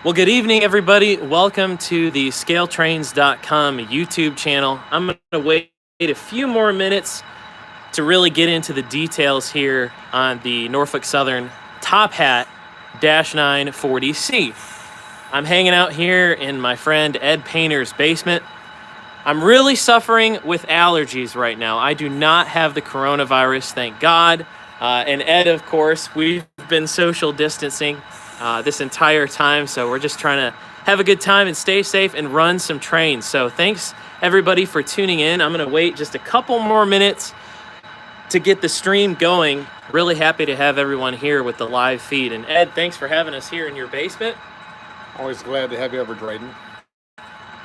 Well, good evening, everybody. Welcome to the ScaleTrains.com YouTube channel. I'm going to wait a few more minutes to really get into the details here on the Norfolk Southern Top Hat -9 40C. I'm hanging out here in my friend Ed Painter's basement. I'm really suffering with allergies right now. I do not have the coronavirus, thank God. And Ed, of course, we've been social distancing this entire time, so we're just trying to have a good time and stay safe and run some trains. So thanks everybody for tuning in. I'm going to wait just a couple more minutes to get the stream going. Really happy to have everyone here with the live feed. And Ed, thanks for having us here in your basement. Always glad to have you over, Drayden.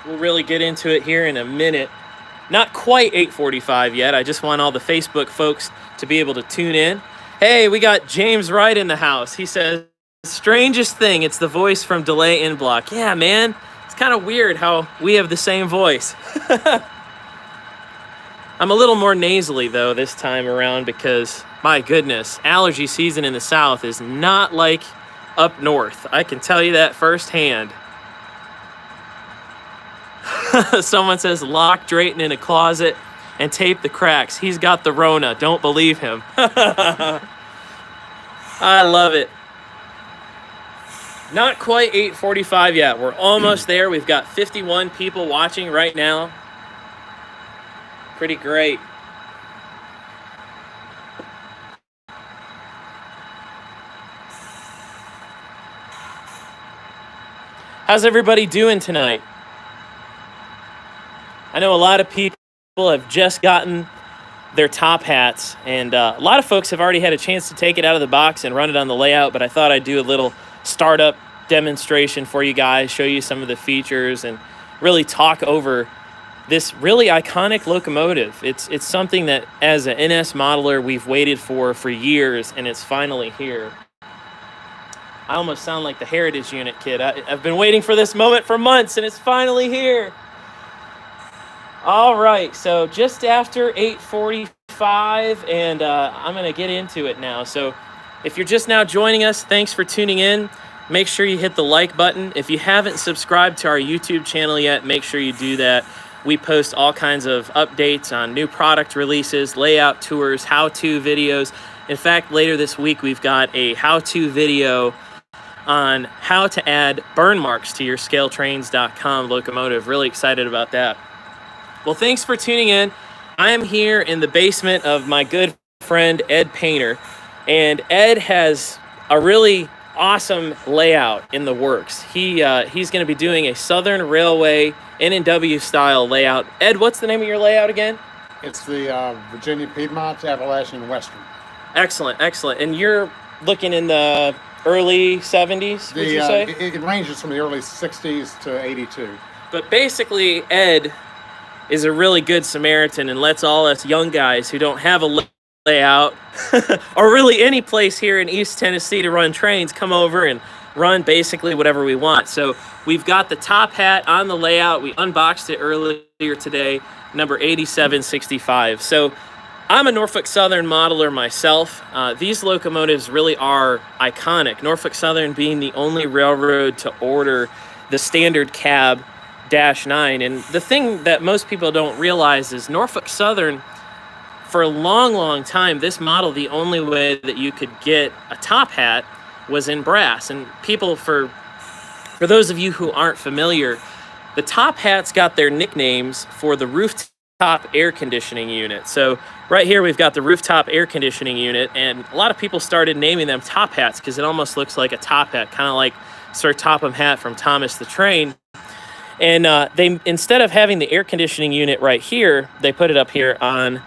We'll really get into it here in a minute. Not quite 8:45 yet. I just want all the Facebook folks to be able to tune in. Hey, we got James Wright in the house. He says, strangest thing, it's the voice from Delay in Block. Yeah, man, it's kind of weird how we have the same voice. I'm a little more nasally, though, this time around because, my goodness, allergy season in the South is not like up north. I can tell you that firsthand. Someone says, lock Drayton in a closet and tape the cracks. He's got the Rona. Don't believe him. I love it. Not quite 8:45 yet. We're almost there. We've got 51 people watching right now. Pretty great. How's everybody doing tonight? I know a lot of people have just gotten their top hats, and a lot of folks have already had a chance to take it out of the box and run it on the layout, but I thought I'd do a little startup demonstration for you guys, show you some of the features, and really talk over this really iconic locomotive. It's something that, as an NS modeler, we've waited for years, and it's finally here. I almost sound like the Heritage Unit kid. I've been waiting for this moment for months, and it's finally here. All right, so just after 8:45, and I'm going to get into it now. So if you're just now joining us, thanks for tuning in. Make sure you hit the like button. If you haven't subscribed to our YouTube channel yet, make sure you do that. We post all kinds of updates on new product releases, layout tours, how-to videos. In fact, later this week, we've got a how-to video on how to add burn marks to your ScaleTrains.com locomotive. Really excited about that. Well, thanks for tuning in. I am here in the basement of my good friend Ed Painter, and Ed has a really awesome layout in the works. He's going to be doing a Southern Railway N&W style layout. Ed, what's the name of your layout again? It's the Virginia Piedmont Appalachian Western. Excellent, excellent. And you're looking in the early 70s, would you say? It ranges from the early 60s to 82. But basically, Ed is a really good Samaritan and lets all us young guys who don't have a layout or really any place here in East Tennessee to run trains come over and run basically whatever we want. So we've got the top hat on the layout. We unboxed it earlier today, number 8765. So I'm a Norfolk Southern modeler myself. These locomotives really are iconic. Norfolk Southern being the only railroad to order the standard cab -9. And the thing that most people don't realize is Norfolk Southern, for a long time, this model, the only way that you could get a top hat was in brass. And people, for those of you who aren't familiar, the top hats got their nicknames for the rooftop air conditioning unit. So right here, we've got the rooftop air conditioning unit, and a lot of people started naming them top hats because it almost looks like a top hat, kind of like Sir Topham Hatt from Thomas the Train. And they, instead of having the air conditioning unit right here, they put it up here on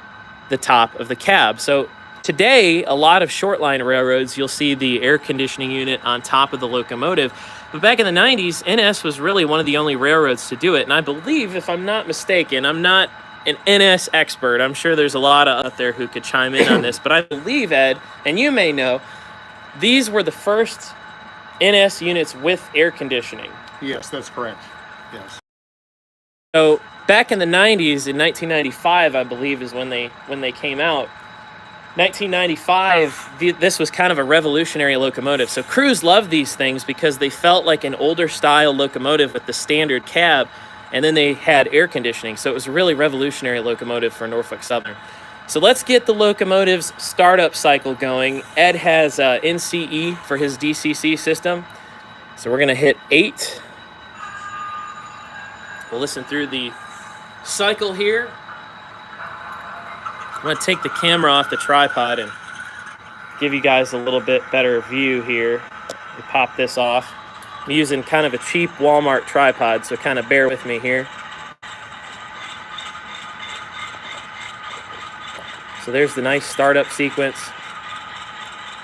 the top of the cab. So today, a lot of short line railroads, you'll see the air conditioning unit on top of the locomotive. But back in the 90s, NS was really one of the only railroads to do it. And I believe, if I'm not mistaken, I'm not an NS expert. I'm sure there's a lot out there who could chime in on this. But I believe, Ed, and you may know, these were the first NS units with air conditioning. Yes, that's correct. Yes. So back in the 90s, in 1995, I believe, is when they came out. 1995, this was kind of a revolutionary locomotive. So crews loved these things because they felt like an older style locomotive with the standard cab, and then they had air conditioning. So it was a really revolutionary locomotive for Norfolk Southern. So let's get the locomotive's startup cycle going. Ed has NCE for his DCC system. So we're gonna hit 8. We'll listen through the cycle here. I'm gonna take the camera off the tripod and give you guys a little bit better view here. We pop this off. I'm using kind of a cheap Walmart tripod, so kind of bear with me here. So there's the nice startup sequence.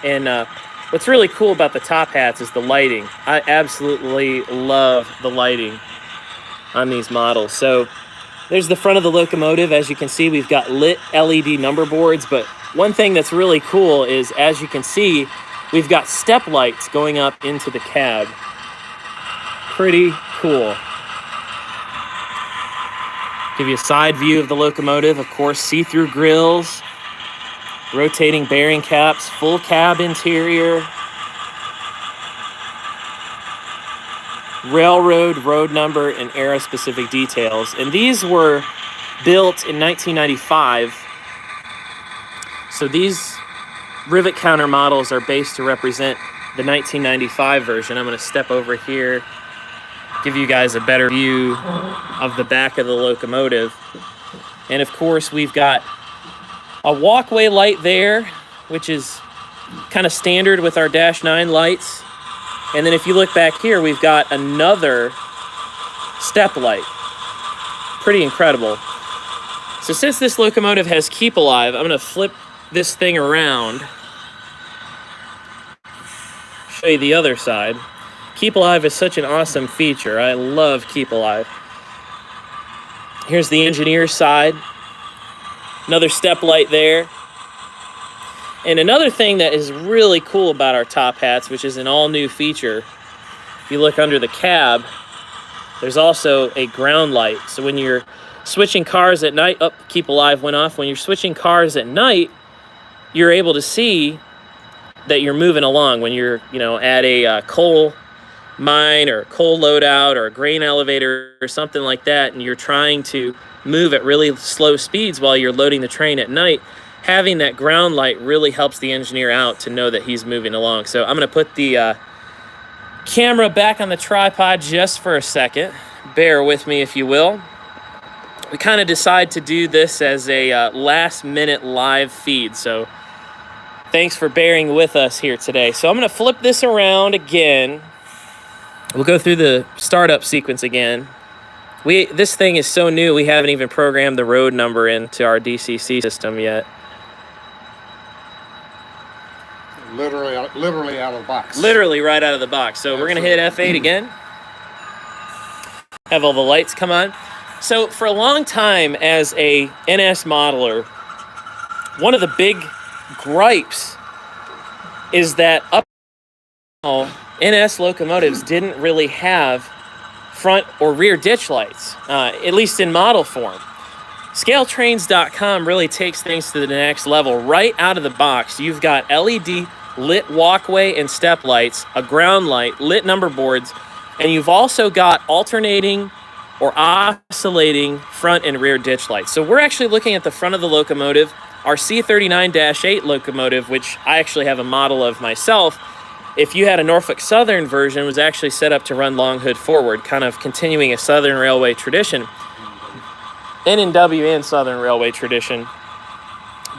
And what's really cool about the top hats is the lighting. I absolutely love the lighting on these models. So there's the front of the locomotive. As you can see, we've got lit LED number boards, but one thing that's really cool is, as you can see, we've got step lights going up into the cab. Pretty cool. Give you a side view of the locomotive. Of course, see-through grills, rotating bearing caps, full cab interior, railroad, road number, and era-specific details. And these were built in 1995. So these rivet counter models are based to represent the 1995 version. I'm going to step over here, give you guys a better view of the back of the locomotive. And of course, we've got a walkway light there, which is kind of standard with our DASH-9 lights. And then if you look back here, we've got another step light. Pretty incredible. So since this locomotive has Keep Alive, I'm going to flip this thing around. Show you the other side. Keep Alive is such an awesome feature. I love Keep Alive. Here's the engineer's side. Another step light there. And another thing that is really cool about our top hats, which is an all-new feature, if you look under the cab, there's also a ground light. So when you're switching cars at night, Keep Alive went off. When you're switching cars at night, you're able to see that you're moving along. When you're, at a coal mine or coal loadout or a grain elevator or something like that, and you're trying to move at really slow speeds while you're loading the train at night, having that ground light really helps the engineer out to know that he's moving along. So I'm going to put the camera back on the tripod just for a second. Bear with me, if you will. We kind of decide to do this as a last-minute live feed, so thanks for bearing with us here today. So I'm going to flip this around again. We'll go through the startup sequence again. This thing is so new, we haven't even programmed the road number into our DCC system yet. Literally out of the box. Literally right out of the box. So we're going to hit F8 again. Have all the lights come on. So for a long time as a NS modeler, one of the big gripes is that up now, NS locomotives didn't really have front or rear ditch lights, at least in model form. ScaleTrains.com really takes things to the next level. Right out of the box, you've got LED lit walkway and step lights, a ground light, lit number boards, and you've also got alternating or oscillating front and rear ditch lights. So we're actually looking at the front of the locomotive. Our C39-8 locomotive, which I actually have a model of myself, if you had a Norfolk Southern version, was actually set up to run long hood forward, kind of continuing a Southern Railway tradition. N&W and Southern Railway tradition.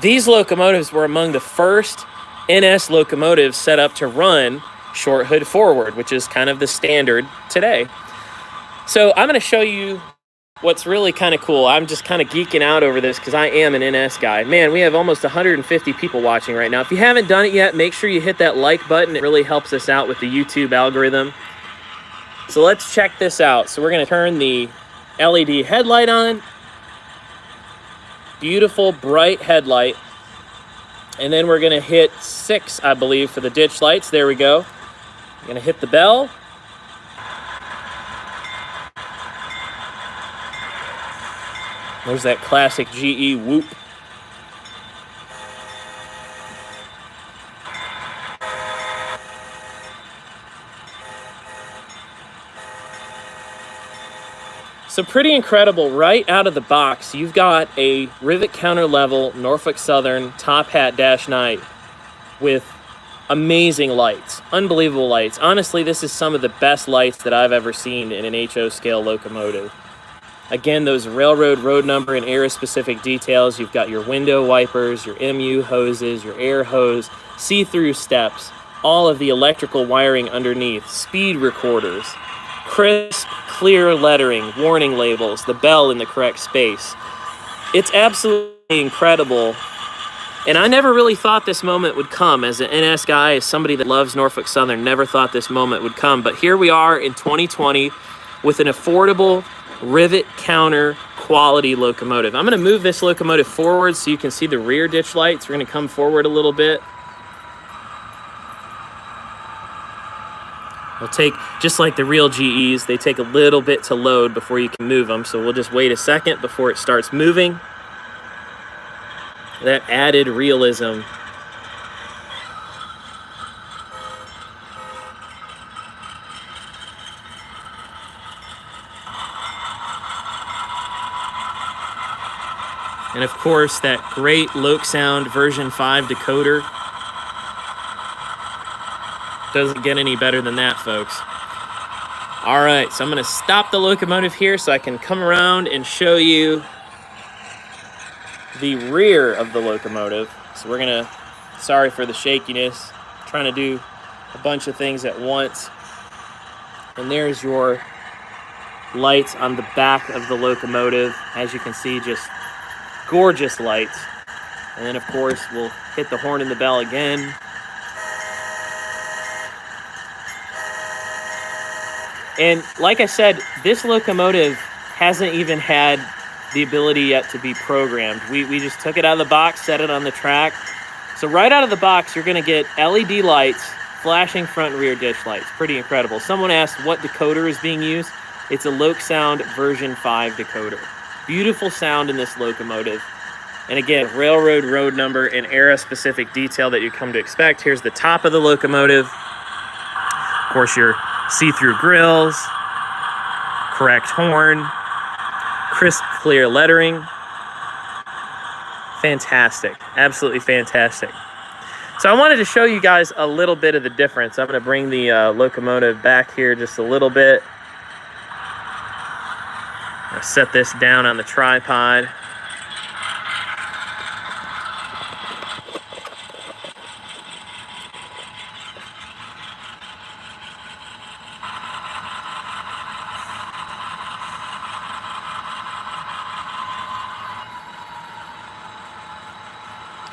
These locomotives were among the first NS locomotives set up to run short hood forward, which is kind of the standard today. So I'm going to show you what's really kind of cool. I'm just kind of geeking out over this because I am an NS guy. Man, we have almost 150 people watching right now. If you haven't done it yet, make sure you hit that like button. It really helps us out with the YouTube algorithm. So let's check this out. So we're going to turn the LED headlight on. Beautiful, bright headlight. And then we're going to hit 6, I believe, for the ditch lights. There we go. I'm going to hit the bell. There's that classic GE whoop. So pretty incredible. Right out of the box, you've got a rivet counter level Norfolk Southern top hat -9 with amazing lights, unbelievable lights. Honestly, this is some of the best lights that I've ever seen in an HO scale locomotive. Again, those railroad road number and era specific details. You've got your window wipers, your MU hoses, your air hose, see-through steps, all of the electrical wiring underneath, speed recorders, crisp, clear lettering, warning labels, the bell in the correct space. It's absolutely incredible. And I never really thought this moment would come. As an NS guy, as somebody that loves Norfolk Southern, never thought this moment would come. But here we are in 2020 with an affordable rivet counter quality locomotive. I'm going to move this locomotive forward so you can see the rear ditch lights. We're going to come forward a little bit. It'll take, just like the real GEs, they take a little bit to load before you can move them. So we'll just wait a second before it starts moving. That added realism. And of course, that great Loc Sound version 5 decoder. Doesn't get any better than that, folks. All right, so I'm gonna stop the locomotive here so I can come around and show you the rear of the locomotive. So we're gonna, sorry for the shakiness, trying to do a bunch of things at once. And there's your lights on the back of the locomotive. As you can see, just gorgeous lights. And then of course, we'll hit the horn and the bell again. And like I said, this locomotive hasn't even had the ability yet to be programmed. We just took it out of the box, set it on the track. So right out of the box, you're gonna get LED lights, flashing front and rear ditch lights. Pretty incredible. Someone asked what decoder is being used. It's a Loc Sound version 5 decoder. Beautiful sound in this locomotive. And again, railroad road number and era specific detail that you come to expect. Here's the top of the locomotive. Of course, your see-through grills, correct horn, crisp, clear lettering. Fantastic, absolutely fantastic. So I wanted to show you guys a little bit of the difference. I'm gonna bring the locomotive back here just a little bit. I'll set this down on the tripod.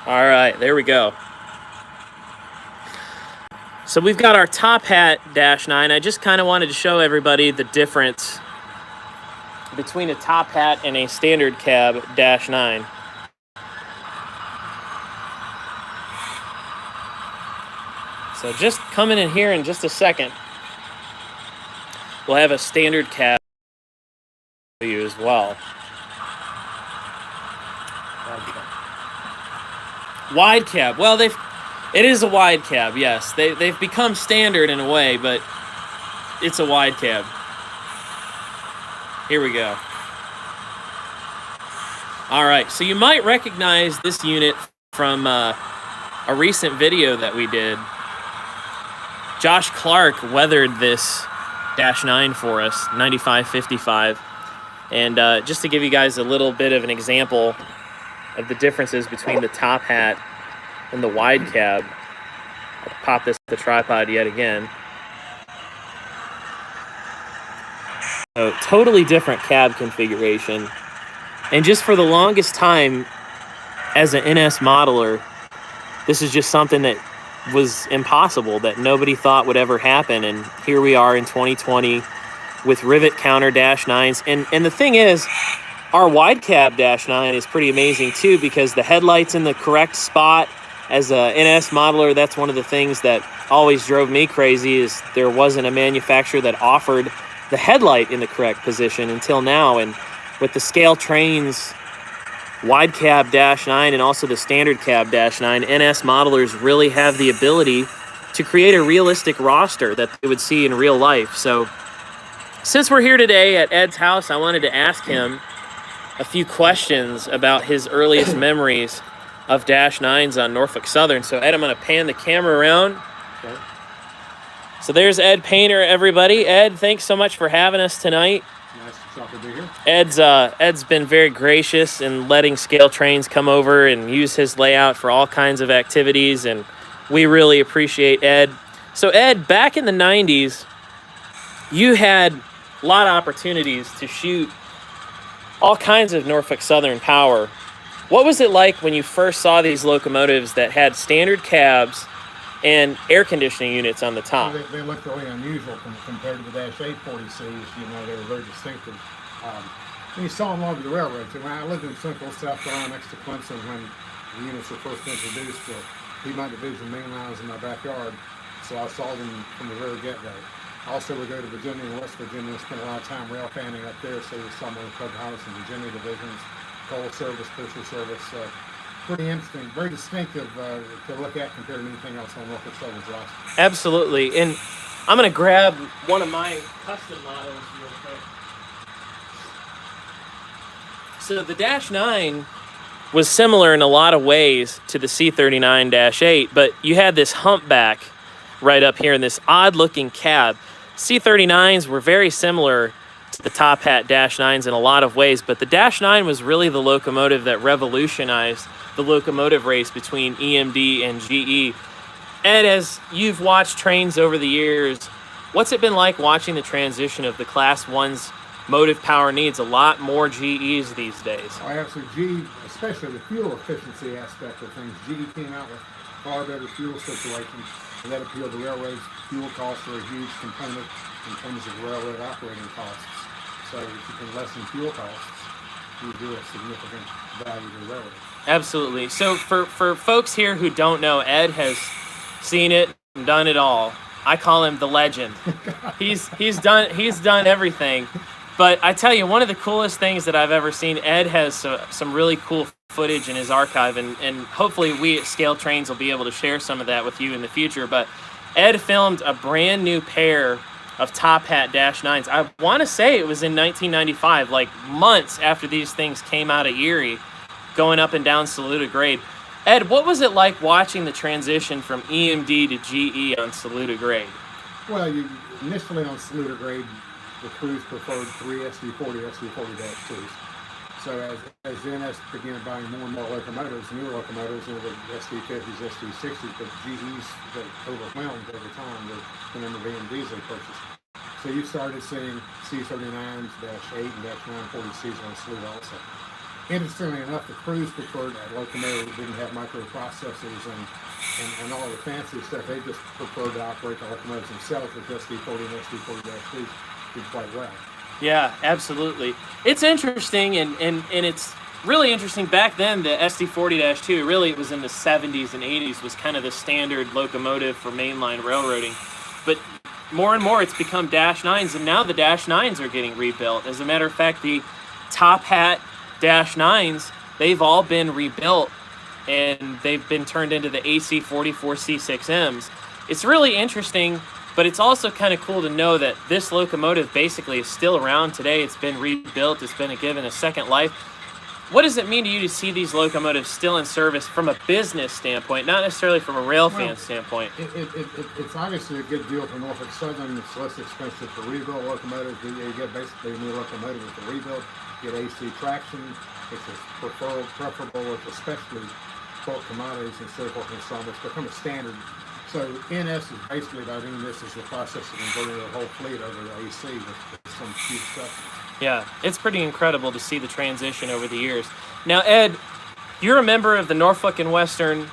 All right, there we go. So we've got our top hat -9. I just kind of wanted to show everybody the difference between a top hat and a standard cab -9. So just coming in here in just a second, we'll have a standard cab for you as well. Wide cab. Well, it is a wide cab, yes. They've become standard in a way, but it's a wide cab. Here we go. All right, so you might recognize this unit from a recent video that we did. Josh Clark weathered this -9 for us, 9555. And just to give you guys a little bit of an example of the differences between the top hat and the wide cab. I'll pop this to the tripod yet again. So totally different cab configuration. And just for the longest time as an NS modeler, this is just something that was impossible, that nobody thought would ever happen. And here we are in 2020 with rivet counter -9s. And the thing is, our wide cab -9 is pretty amazing too, because the headlight's in the correct spot. As a NS modeler, that's one of the things that always drove me crazy, is there wasn't a manufacturer that offered the headlight in the correct position until now. And with the scale trains, wide cab -9 and also the standard cab -9, NS modelers really have the ability to create a realistic roster that they would see in real life. So Since we're here today at Ed's house, I wanted to ask him a few questions about his earliest memories of Dash-9s on Norfolk Southern. So Ed, I'm going to pan the camera around. Okay. So there's Ed Painter, everybody. Ed, thanks so much for having us tonight. Nice to be here. Ed's been very gracious in letting Scale Trains come over and use his layout for all kinds of activities, and we really appreciate Ed. So Ed, back in the 90s, you had a lot of opportunities to shoot all kinds of Norfolk Southern power. What was it like when you first saw these locomotives that had standard cabs and air conditioning units on the top? They looked really unusual compared to the Dash-8 40Cs. You know, they were very distinctive. And you saw them all over the railroads. And when I lived in Central South Carolina next to Clemson when the units were first introduced, the Piedmont Division mainline was in my backyard, so I saw them from the very get-go. I also would go to Virginia and West Virginia and spend a lot of time rail fanning up there, so you saw them in the Pocahontas and Virginia divisions, coal service, pusher service. Pretty interesting, very distinctive to look at compared to anything else on Norfolk Southern's roster. Absolutely. And I'm going to grab one of my custom models real quick. So the Dash-9 was similar in a lot of ways to the C-39-8, but you had this humpback right up here in this odd-looking cab. C-39s were very similar to the top hat Dash-9s in a lot of ways, but the Dash-9 was really the locomotive that revolutionized the locomotive race between EMD and GE. Ed, as you've watched trains over the years, what's it been like watching the transition of the Class 1's motive power needs? A lot more GEs these days. Oh, absolutely. GE, especially the fuel efficiency aspect of things, GE came out with far better fuel situations, and that appealed to railroads. Fuel costs are a huge component in terms of railroad operating costs. So if you can lessen fuel costs, you do a significant value to the railroad. Absolutely. So for folks here who don't know, Ed has seen it and done it all. I call him the legend. He's done everything. But I tell you, one of the coolest things that I've ever seen, Ed has some really cool footage in his archive, and hopefully we at Scale Trains will be able to share some of that with you in the future. But Ed filmed a brand new pair of top hat Dash-9s. I want to say it was in 1995, like months after these things came out of Erie, going up and down Saluda Grade. Ed, what was it like watching the transition from EMD to GE on Saluda Grade? Well, initially on Saluda Grade, the crews preferred 3 SD40, SD40-2s. So as the NS began buying more and more locomotives, newer locomotives, there were SD50s, SD60s, but GEs that overwhelmed over time the number of EMDs they purchased. So you started seeing C39s, Dash-8, and Dash-9 40Cs on Saluda also. Interestingly enough, the crews preferred a locomotive that didn't have microprocessors and all the fancy stuff. They just preferred to operate the locomotives themselves with SD40 and SD40-2s did quite well. Yeah, absolutely. It's interesting, and it's really interesting. Back then, the SD40-2, really it was in the 70s and 80s, was kind of the standard locomotive for mainline railroading. But more and more, it's become Dash-9s, and now the Dash-9s are getting rebuilt. As a matter of fact, the top hat Dash-9s, they've all been rebuilt, and they've been turned into the AC44 C6Ms. It's really interesting, but it's also kind of cool to know that this locomotive basically is still around today. It's been rebuilt. It's been given a second life. What does it mean to you to see these locomotives still in service from a business standpoint, not necessarily from a rail fan standpoint? It's obviously a good deal for Norfolk Southern. It's less expensive to rebuild locomotives. You get basically a new locomotive with a rebuild. You get AC traction. It's preferable with especially bulk commodities and so forth and so on. It's become a standard. So NS is basically by doing this is the process of converting the whole fleet over to AC with some huge stuff. Yeah, it's pretty incredible to see the transition over the years. Now, Ed, you're a member of the Norfolk and Western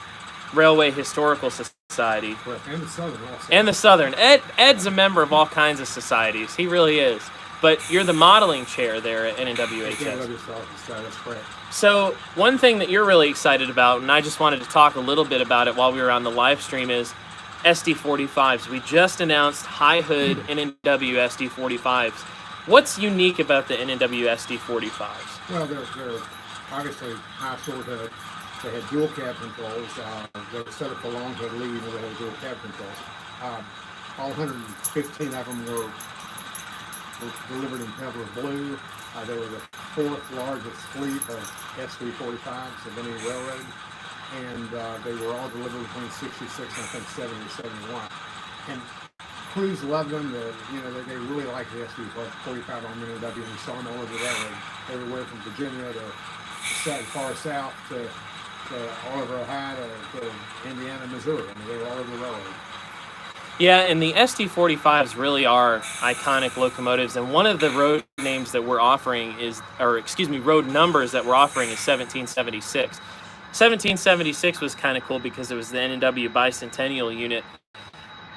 Railway Historical Society. Correct, and the Southern also. And the Southern. Ed's a member of all kinds of societies. He really is. But you're the modeling chair there at NNWHS. That's correct. So one thing that you're really excited about, and I just wanted to talk a little bit about it while we were on the live stream, is SD45s. We just announced high hood NNW SD45s. What's unique about the NNW SD45s? Well, they're obviously high short hood. They had dual cab controls. They were set up for long hood lead, they had dual cab controls. All 115 of them were were delivered in Peddler Blue. They were the fourth largest fleet of SV45s of any railroad, and they were all delivered between 66 and I think 70 or 71. And crews loved them. They really liked the SV45 on NW, and we saw them all over the railroad, everywhere from Virginia to far south to all over Ohio to Indiana, Missouri. I mean, they were all over the railroad. Yeah, and the SD45s really are iconic locomotives, and one of the road names that we're offering road numbers that we're offering is 1776. 1776 was kind of cool because it was the N&W bicentennial unit.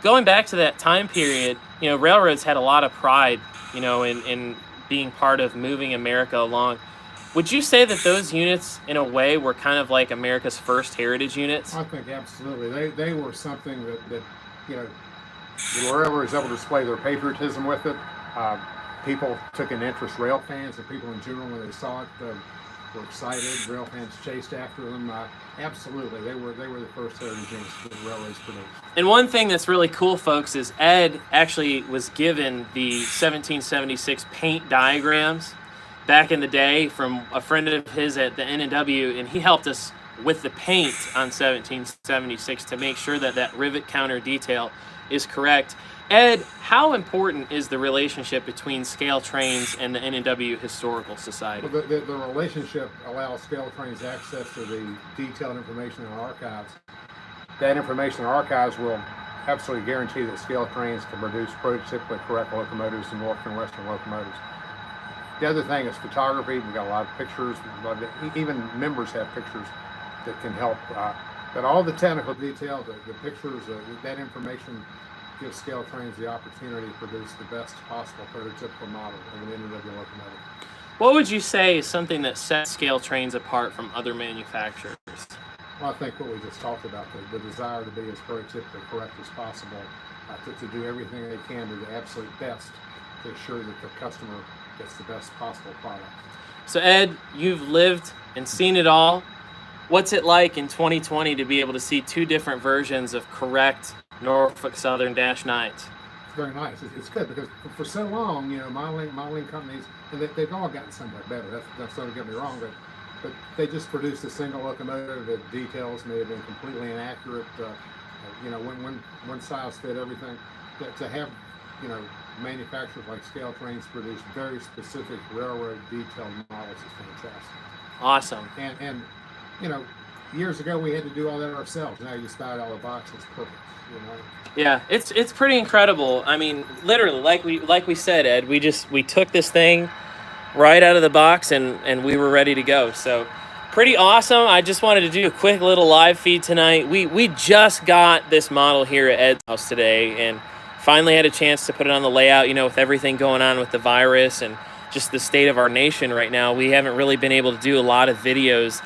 Going back to that time period, railroads had a lot of pride, in being part of moving America along. Would you say that those units, in a way, were kind of like America's first heritage units? I think absolutely. They were something that the railroads able to display their patriotism with it. People took an interest, rail fans and people in general, when they saw it, were excited. Rail fans chased after them. Absolutely, they were the first heritage units that the railroads produced. And one thing that's really cool, folks, is Ed actually was given the 1776 paint diagrams back in the day from a friend of his at the N&W, and he helped us with the paint on 1776 to make sure that that rivet counter detail is correct. Ed, how important is the relationship between Scale Trains and the N&W Historical Society? Well, the relationship allows Scale Trains access to the detailed information in our archives. That information in our archives will absolutely guarantee that Scale Trains can produce prototypically correct locomotives and Norfolk and Western locomotives. The other thing is photography. We've got a lot of pictures. Even members have pictures that can help. But all the technical detail, the pictures, that information gives Scale Trains the opportunity to produce the best possible prototypical model of an N&W locomotive. What would you say is something that sets Scale Trains apart from other manufacturers? Well, I think what we just talked about, the desire to be as prototypically correct as possible, to do everything they can to the absolute best to ensure that the customer gets the best possible product. So Ed, you've lived and seen it all. What's it like in 2020 to be able to see two different versions of correct Norfolk Southern -9s? It's very nice. It's good because for so long, modeling companies, and they've all gotten somewhat better. That's don't get me wrong, but they just produced a single locomotive. The details may have been completely inaccurate. One size fit everything. To have manufacturers like Scale Trains produce very specific railroad detailed models is fantastic. Awesome. And years ago we had to do all that ourselves. Now you just buy it out of the box. It's perfect. Yeah, it's pretty incredible. I mean, literally, like we said, Ed, we took this thing right out of the box and we were ready to go. So pretty awesome. I just wanted to do a quick little live feed tonight. We just got this model here at Ed's house today and finally had a chance to put it on the layout. With everything going on with the virus and just the state of our nation right now, we haven't really been able to do a lot of videos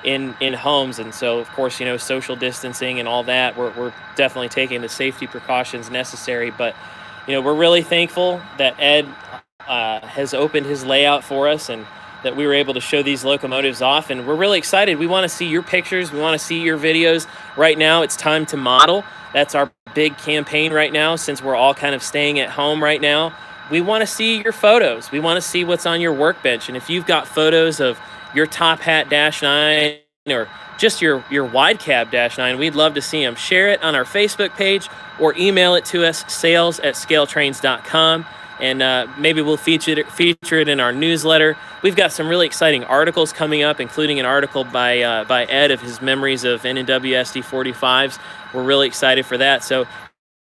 in homes, and so of course social distancing and all that, we're definitely taking the safety precautions necessary, but we're really thankful that Ed has opened his layout for us and that we were able to show these locomotives off, and we're really excited. We want to see your pictures, we want to see your videos. Right now it's time to model. That's our big campaign right now, since we're all kind of staying at home right now. We want to see your photos, we want to see what's on your workbench, and if you've got photos of your top hat -9 or just your wide cab -9, we'd love to see them. Share it on our Facebook page or email it to us, sales@scaletrains.com, and maybe we'll feature it in our newsletter. We've got some really exciting articles coming up, including an article by Ed of his memories of N&W SD45s. We're really excited for that. So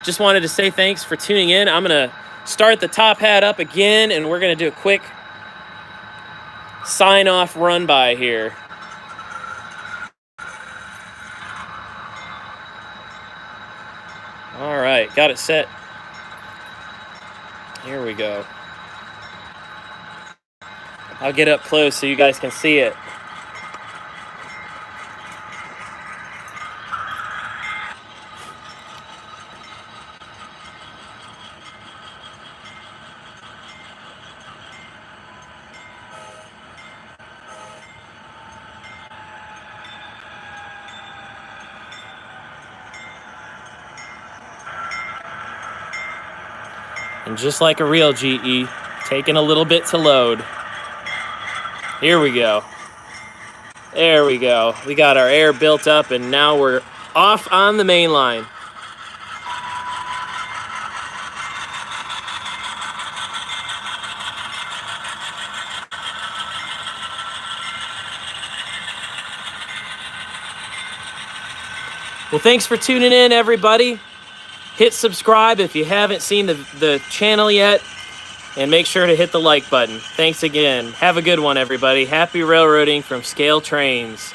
just wanted to say thanks for tuning in. I'm going to start the top hat up again, and we're going to do a quick sign-off run-by here. All right, got it set. Here we go. I'll get up close so you guys can see it. And just like a real GE, taking a little bit to load. Here we go. There we go. We got our air built up, and now we're off on the main line. Well, thanks for tuning in, everybody. Hit subscribe if you haven't seen the channel yet, and make sure to hit the like button. Thanks again. Have a good one, everybody. Happy railroading from Scale Trains.